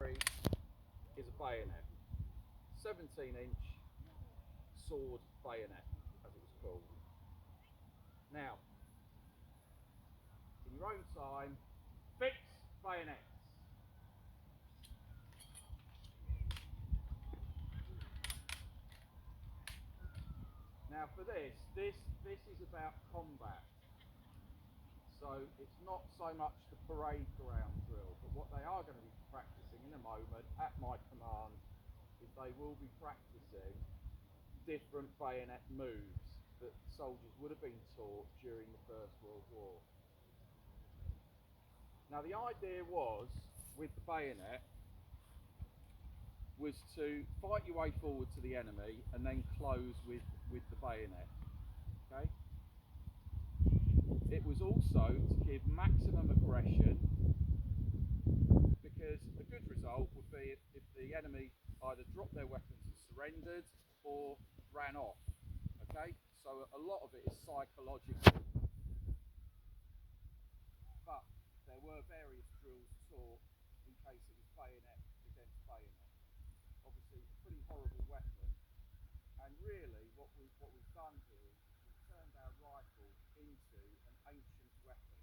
carry is a bayonet, 17-inch sword bayonet, as it was called. Now, in your own time, fix bayonets. Now for this is about combat. So it's not so much the parade ground drill, but what they are going to be practicing in a moment, at my command, is they will be practicing different bayonet moves that soldiers would have been taught during the First World War. Now the idea was, with the bayonet, was to fight your way forward to the enemy and then close with the bayonet. Okay? It was also to give maximum aggression, because a good result would be if the enemy either dropped their weapons and surrendered or ran off. Okay? So a lot of it is psychological. But there were various drills taught in case it was bayonet against bayonet. Obviously a pretty horrible weapon, and really what we've done here is we've turned our rifle into an ancient weapon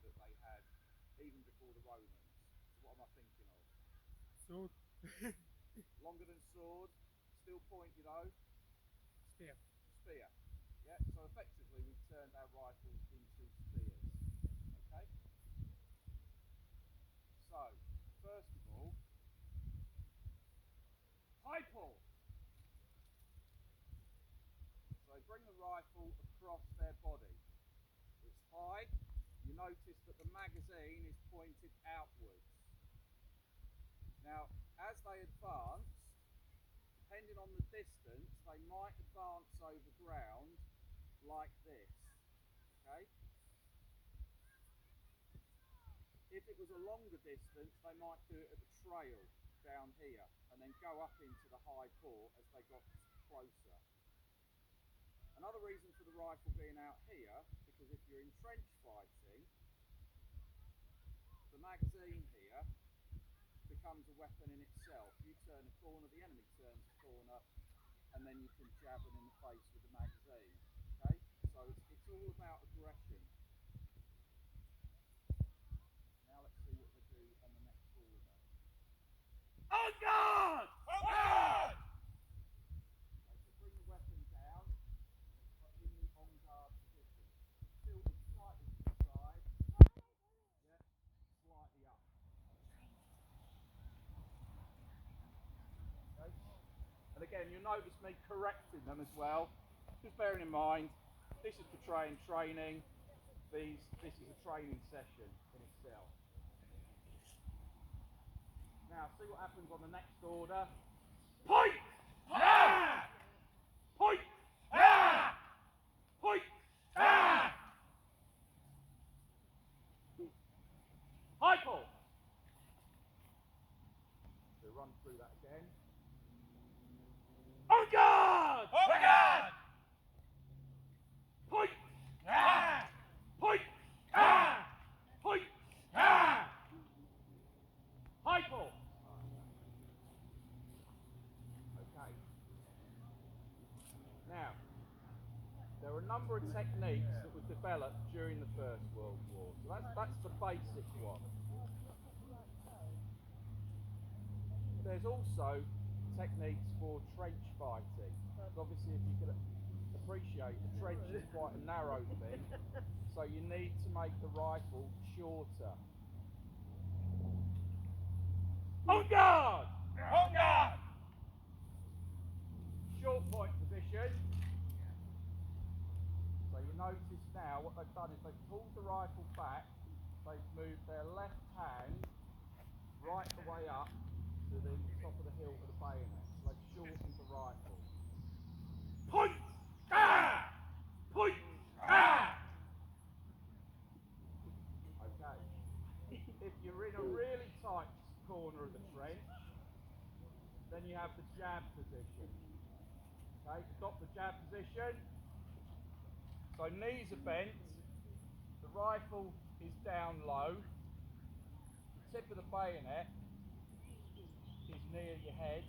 that they had even before the Romans. So what am I thinking of? Sword. Longer than sword, still pointy though. Spear. Spear. Yeah, so effectively we've turned our rifles into spears. Okay? So, first of all, high pull. So they bring the rifle across their body. It's high. You notice that the magazine is pointed outwards. Now, as they advance, depending on the distance, they might advance over ground like this. Okay? If it was a longer distance, they might do it at the trail down here and then go up into the high pull as they got closer. Another reason for the rifle being out here, because if you're in trench fighting, the magazine here becomes a weapon in itself. You turn a corner, the enemy turns a corner, and then you can jab them in the face with the magazine. Okay? So it's all about aggression. Now let's see what they do on the next order. On guard! On guard! Okay, so bring the weapon down, but in the on guard position. Tilt it slightly to the side. Yeah, slightly up. Okay? And again, you'll notice me correcting them as well. Just bearing in mind, this is for training. This is a training session in itself. Now, see what happens on the next order. Point! Ah! Point! Ah! Point! Ah! High pull! So run through that again. On guard! On guard! Point! Ah! Point! Ah! Point! Ah! High pull! Okay. Now, there are a number of techniques that were developed during the First World War. So that's the basic one. There's also techniques for trench fighting. Obviously, if you can appreciate, the trench is quite a narrow thing, so you need to make the rifle shorter. On guard! On guard! Short point position. So you notice now what they've done is they've pulled the rifle back, they've moved their left hand right the way up to the top of the hilt of the bayonet. So they've shortened the rifle. Point! Ah! Point! Ah! Okay. If you're in a really tight corner of the trench, then you have the jab position. Okay, stop the jab position. So knees are bent, the rifle is down low, the tip of the bayonet near your head,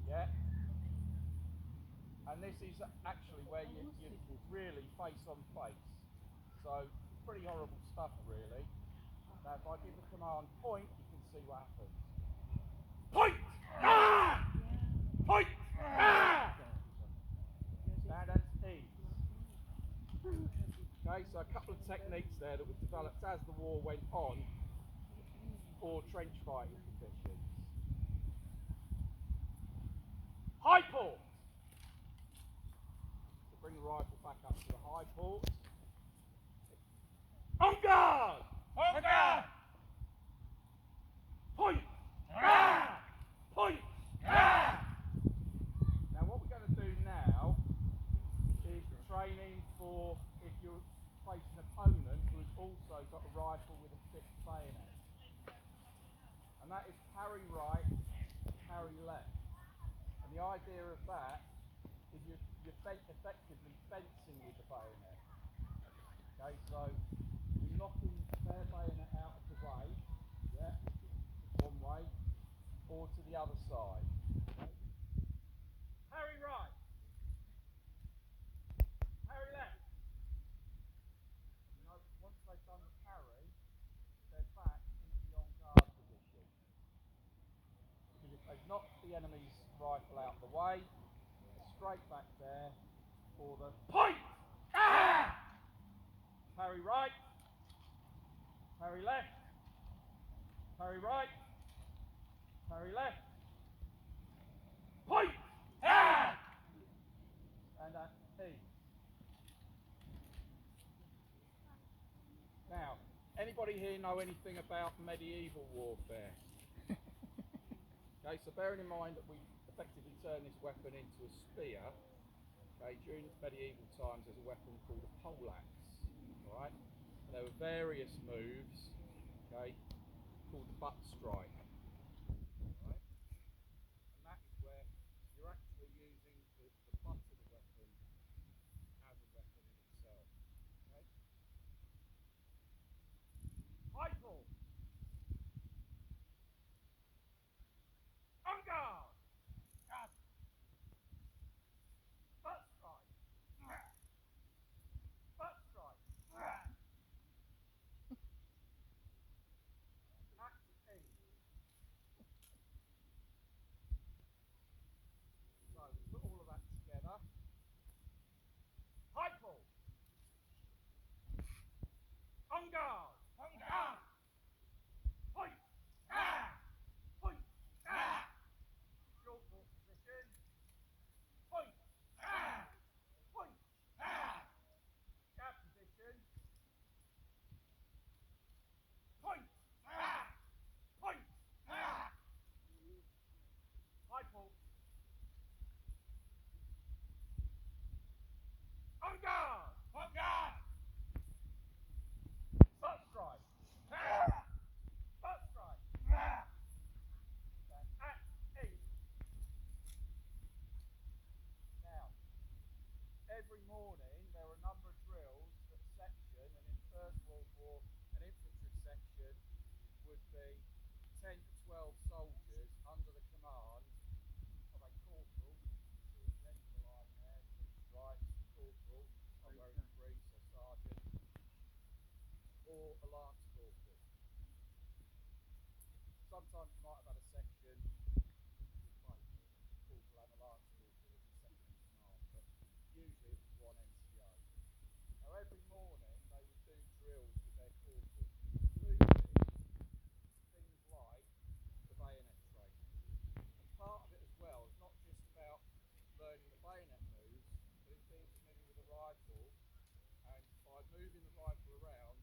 yeah. And this is actually where you really face on face. So pretty horrible stuff really. Now if I give the command point, you can see what happens. Point! Ah! Point! Ah! Now that's ease. Okay, so a couple of techniques there that were developed as the war went on for trench fighting positions. High port. So bring the rifle back up to the high port. On guard! On guard! Point! Ah! Point! Ah! Now what we're going to do now is training for if you're facing an opponent who's also got a rifle with a fixed bayonet. And that is parry right, parry left. And the idea of that is you're effectively fencing with the bayonet. Okay, so you're knocking their bayonet out of the way, yeah, one way, or to the other side. Okay. Parry right, parry left. You know, once they've done the parry, they're back into the on guard position. Because if they've knocked the enemy's rifle out of the way, they're straight back there for the point! Ah! Parry right, parry left, parry right, parry left, point! Ah! And that's E. Now, anybody here know anything about medieval warfare? Okay, so bearing in mind that we effectively turned this weapon into a spear, okay, during medieval times there's a weapon called a poleaxe, alright? There were various moves, okay, called the butt strike, alright? And that is where you're actually using the butt of the weapon as a weapon in itself, okay? High pull! On guard! Butt strike! Butt strike! Active aim. So, put all of that together. High pull! On guard! On guard! Point! Ah! Point! Ah! Short port position. Point! Ah! Point! Ah! Jab position. Point! Ah! Point! Ah! High pull! On guard! On guard! Butt strike! Ah! Butt strike! Ah! Then at ease. Now, every morning there are a number of drills that section, and in the First World War, an infantry section would be 10 to 12 soldiers under the command of a corporal, see at the end of the line there, 2 stripes, corporal, I'm wearing 3, so sergeant, or a lance corporal. Sometimes you might have had a section with both, corporal and a lance corporal as a second command, but usually it was one NCO. Now every morning they would do drills with their corporal, including things like the bayonet training. And part of it as well is not just about learning the bayonet moves, but it's being familiar with the rifle, and by moving the rifle around,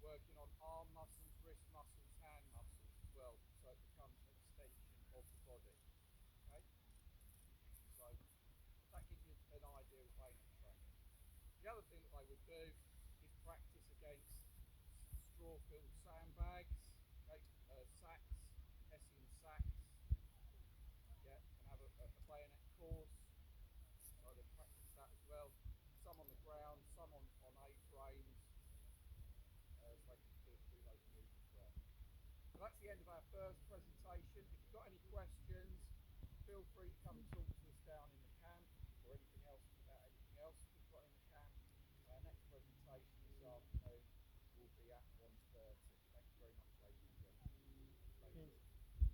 working on arm muscles, wrist muscles, hand muscles as well, so it becomes an extension of the body. Okay? So that gives you an idea of bayonet training. The other thing that they would do is practice against straw-filled sandbags, okay, sacks, Hessian sacks, yeah, and have a bayonet course, so they practice that as well. Some on the ground, some on A-frames, so they can do those moves as well. So that's the end of our first presentation. If you've got any questions, feel free to come and talk to